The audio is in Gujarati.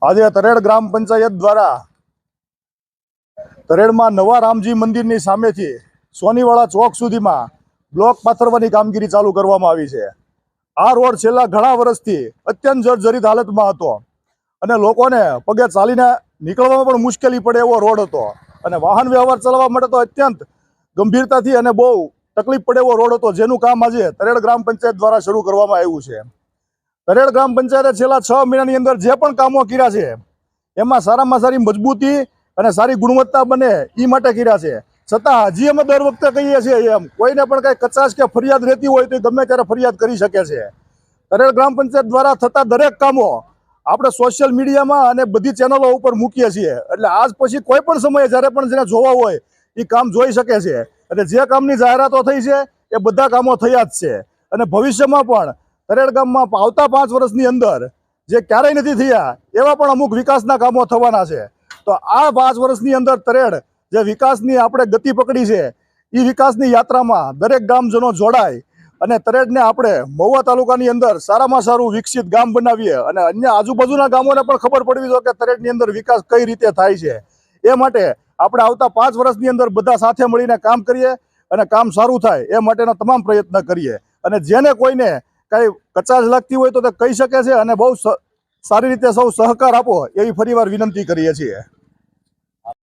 આજે તરેડ ગ્રામ પંચાયત દ્વારા તરેડમાં નવા રામજી મંદિરની સામેથી સોનીવાળા ચોક સુધીમાં બ્લોક પાથરવાની કામગીરી ચાલુ કરવામાં આવી છે। આ રોડ છેલ્લા ઘણા વર્ષથી અત્યંત જર્જરિત હાલતમાં હતો અને લોકોને પગે ચાલીને નીકળવામાં પણ મુશ્કેલી પડે એવો રોડ હતો અને વાહન વ્યવહાર ચલાવવા માટે તો અત્યંત ગંભીરતાથી અને બહુ તકલીફ પડે એવો રોડ હતો, જેનું કામ આજે તરેડ ગ્રામ પંચાયત દ્વારા શરૂ કરવામાં આવ્યું છે। તરેડ ગ્રામ પંચાયતે છેલ્લા 6 મહિનાની અંદર જે પણ કામો કર્યા છે એમાં સારામાં સારી મજબૂતી અને સારી ગુણવત્તા બને એ માટે કર્યા છે। છતાં હજી અમે દર વખતે કહીએ છીએ એમ કોઈને પણ કંઈ કચાશ કે ફરિયાદ રહેતી હોય તો ગમે ત્યારે ફરિયાદ કરી શકે છે। તરેડ ગ્રામ પંચાયત દ્વારા થતા દરેક કામો આપણે સોશિયલ મીડિયામાં અને બધી ચેનલો ઉપર મૂકીએ છીએ, એટલે આજ પછી કોઈ પણ સમયે જ્યારે પણ જેને જોવા હોય એ કામ જોઈ શકે છે અને જે કામની જાહેરાતો થઈ છે એ બધા કામો થયા જ છે અને ભવિષ્યમાં પણ તરેડ ગામમાં આવતા 5 વર્ષની અંદર જે ક્યારેય નથી થયા એવા પણ અમુક વિકાસના કામો થવાના છે। તો આ 5 વર્ષની અંદર તરેડ જે વિકાસની આપણે ગતિ પકડી છે એ વિકાસની યાત્રામાં દરેક ગામજનો જોડાય અને તરેડને આપણે મહુવા તાલુકાની અંદર સારામાં સારું વિકસિત ગામ બનાવીએ અને અન્ય આજુબાજુના ગામોને પણ ખબર પડવી જોઈએ કે તરેડની અંદર વિકાસ કઈ રીતે થાય છે। એ માટે આપણે આવતા 5 વર્ષની અંદર બધા સાથે મળીને કામ કરીએ અને કામ સારું થાય એ માટેના તમામ પ્રયત્ન કરીએ અને જેને કોઈને કાંઈ કચાશ લાગતી હોય તો તે કહી શકે છે અને બહુ સારી રીતે સૌ સહકાર આપો એવી ફરીવાર વિનંતી કરીએ છીએ।